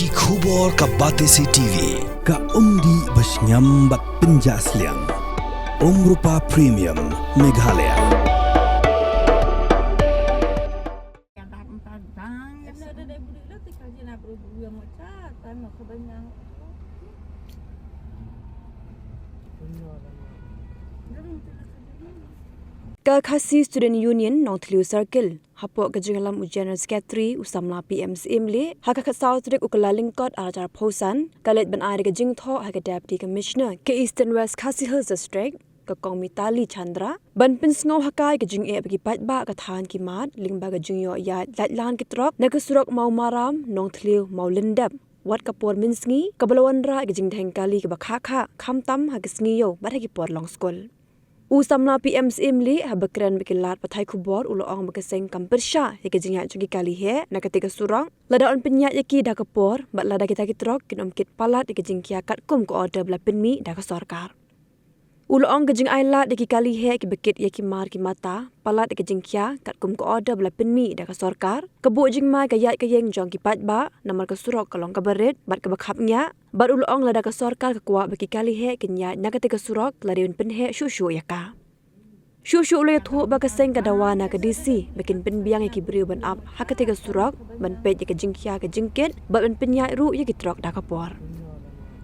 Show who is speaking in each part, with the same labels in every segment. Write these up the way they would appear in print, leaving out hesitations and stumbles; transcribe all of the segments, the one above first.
Speaker 1: Ki khubor ka Batesi TV.
Speaker 2: Ka umdi basnyam bak penjaslian. Rupa Premium Meghalaya.
Speaker 3: Yang tahap 4 bang. Yang ada dari budak lah tinggal je nak berburu yang macam tanah kebanyakan.
Speaker 4: Kakasi Student Union North Liu Circle hapok kejenglam ujian sekretari usamla PMCM le haka Southrick ukala lingkot ajar posan kalet ban air kejeng tho haka deputy commissioner ke Eastern West Khasi Hills District ka Mitali Chandra ban pinsngau hakai kejeng e bagi patba ka than ki mat lingba kejeng yo ya latlan kitrok nagasurok mau maram North Liu mau lendap wat kapor minsngi kabalawan ra kejeng thengkali ke bakha khamtam haka sngi yo bat haki por long school Usamna PMCM li habakran bikilat pathai khubor uloong bakaseng kampersha yake jinya chugi kali he nakatika surang lada on penya yaki da kapor bat lada kita kitrok kinom kit palat yake jingkia kat kum ko order bla penmi da ka sarkar uloong gejing ailat yake kali he ki bekit yaki mar ki mata palat yake jingkia kat kum ko order bla penmi da ka sarkar kebu jing mai ka yat ka yeng jong ki patba namar ka surok kalong ka berit bat ka bakhapnya Bar uloong lada ka sarkar kekuat bagi kali he kenya nakatika surok lariun penhe shushu yaka. Shushu ulo yathu baka seng kadawana ka DC bikin penbiang yaki beriu ban up hakatika surok ban pej yaka jingkya ka jingkit ban penya ru yaki trok da kapor.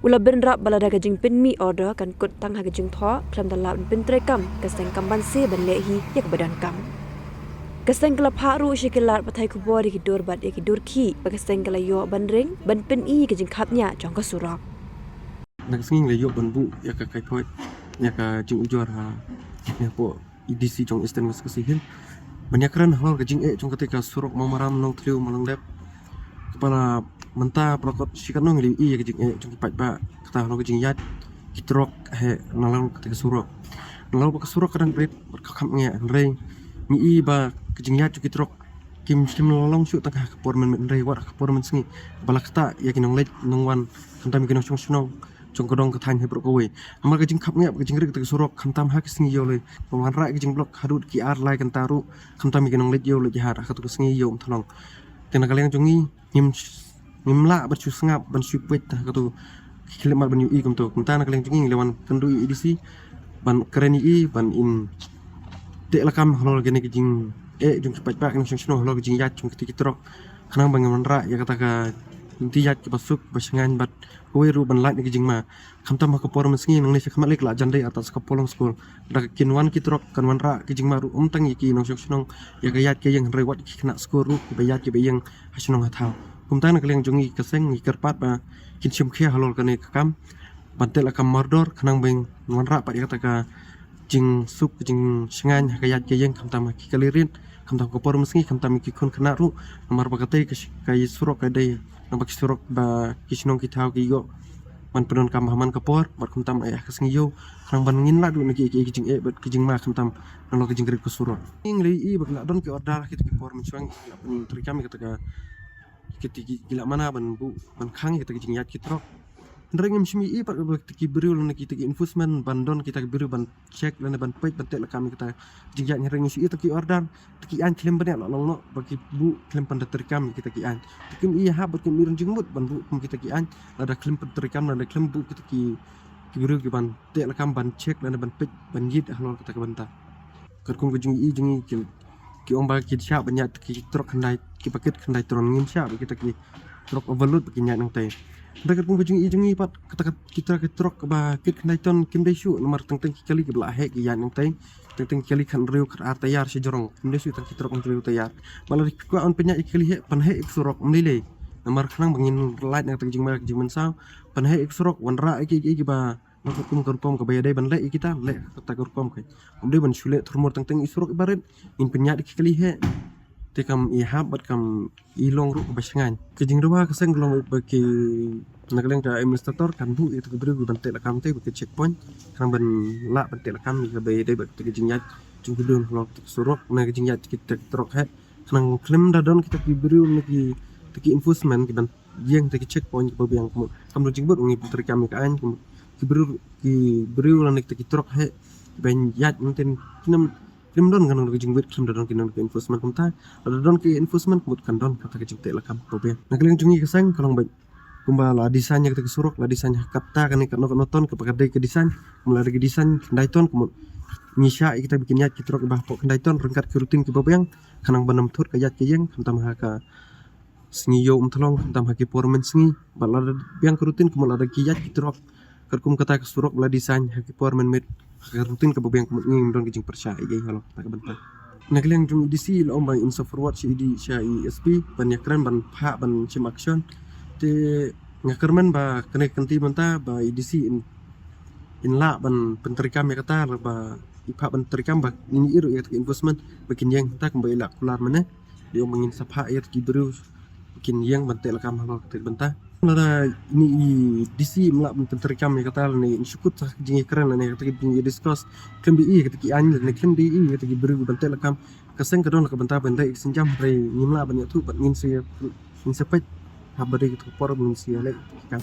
Speaker 4: Ula benrap balada ka jing penmi order kan kut tang ha ka jing tho klam dalap pentrekam ka seng kamban se ban lehi yak badan kam. Kaseng kala pharu shikilat pathai kubor ki dor bat ki dor khi bakaseng kala yo banring ban pen I ki jing khapnya jong ka surak
Speaker 5: nak singing le yo ban bu ya ka kai phoi ya ka jing ujor ha ya po EDC jong Eastern West Khasi Hills banyakran hal ka jing jong ketika surok mamaram nong trio malang lep kepala menta prokot shikanong li I ya ka jing jong pat ba kata hal ka jing yat kitrok he nalang ketika surok nalang ka surok kadang brit berkakam nge rei mi I ba kejingnya cuki trok kim lolong syuk tangkah kapor men rei wat kapor men sengi balakta ya kinong let nongwan kantam kinong sunong jong kodong kathan he brok kowe amal kejing khap nge kejing rik surok kantam ha kisingi yo le pongwan ra kejing blok hadut ki ar lai kantaru kantam kinong let yo le jahar khatu kisingi yo tholong tena kaleng jongi la bercu sengap ban syupet katu khilemat ban ui kumto kumtana kaleng jongi lewan kendu EDC ban keren I ban in dek lakam halol gene kejing jong cepat pak nang sino halol kejing yat jong kitrok kanang bangaman ra ya kata ka inti yat basuk basengan bat kowe ru ban lat kejing ma kamtam ka por mesngi nang ne sakmat lek la jandai atas ka polong skul da kinwan kitrok kanwan ra kejing maru tang yiki nang sino ya ka yat ke yang rewat ki kena skul ru ki bayat ki bayang hasunong hathau kumtana kaleng jongi kaseng ikerpat ba kin sim khe halol kane kam bantel akam mardor kanang beng nwan ra pat ya kata ka jing sup jing sengan kayat kayeng kamtam ki kalirin kamtam kopor meski kamtam ki kun kena ru nomor bakate kay surok kadai nampak surok ba kisnong ki thau ki yo man penon kam haman kopor bar kamtam ayah kesengi yo krang ban ngin la du ki jing bat ki jing ma kamtam nalo ki jing grip surok ing li I bakla don ki ordal ki por mensuang la pen trikam ki taka ki gila mana ban bu ban khang ki jing yat ki trok Ndereng mshimi I pat ki beriu lana kita ki enforcement bandon kita beriu ban check lana ban pait batek la kami kita jingjak ngereng si taki ordan taki an klem banyak long no bagi bu klem panda terkam kita ki an kim I ha bat kim irun jingmut ban bu kita ki an ada klem panda terkam lana klem bu kita ki beriu ki ban tek la kam ban check lana ban pait ban yit halol kita ka banta kat kum jing I jingi ki omba ki sha banyak ki trok khandai ki paket khandai tron ngin sha kita ki trok overload bagi nyak nang te Dekat pun kejung I pat kita ketrok ba kit knaiton kim desu nomor teng kali ke belah he ki yan teng kali kan riu kar tayar si jorong kim desu teng kitrok on riu tayar malah ku on penya ikali he pan he iksurok mlile nomor khnang bangin light nang teng jing ma jing mensau pan he iksurok wanra iki ba makut kum korpom ka bayadai ban le kita le ta korpom kai omde ban sule thurmor teng isurok ibaret in penya ikali he tekam ihab bat kam ilong ru basengan kejing ruwa keseng gelong bagi nakaleng ka administrator kan bu itu beri bantel kam te bagi checkpoint kan ban la bantel kam ka bay dai bat kejing yat chung kidun lok surok na kejing yat kita trok het kanang klaim dadon kita beri lagi teki enforcement ki ban yeng teki checkpoint ba biang kam jing bot ngi putri kami ka an ki beri lan teki trok het ben yat mungkin kinam Kim don kan ngi jing bit kim don kinon ke enforcement kumta ada don ke enforcement mut kan don kata ke jing te la kam problem nakaleng jungi kesang kalong ba kumbala desainnya kita kesuruk la desainnya kapta kan ikat nonton kepada ke desain mulai dari desain kendaiton kemudian ngisya kita bikin yat kita rok bah pok kendaiton rengkat ke rutin ke babang kanang banam tur ke yat ke yang kentam haka sengi yo umtolong kentam haki pormen sengi balada yang ke rutin kemudian ada ki yat kita rok kerkum kata kesuruk la desain haki pormen med ke rutin ke babang kemudian ngim kijing percaya gai halok tak bentar nagliang jung edisi la omba insa forward si di syai SP banyak keren ban pha ban sim action te ngakerman ba kene kanti manta ba edisi in la ban penterikam ya kata ba ipa ban terikam ba ini iru ya investment bikin yang ta kembali la kular mana dia mengin sapha ya ki beru bikin yang bantel kam hal te benta lara ini edisi mla ban penterikam ya kata ni syukut sah jingi keren ni kata jingi discuss kan di kata ki an ni kan di kata ki beru bantel kam kaseng kadon ka benta benta senjam rei nimla ban ya tu ban ngin se sepet habari gitu por mengisi lek kan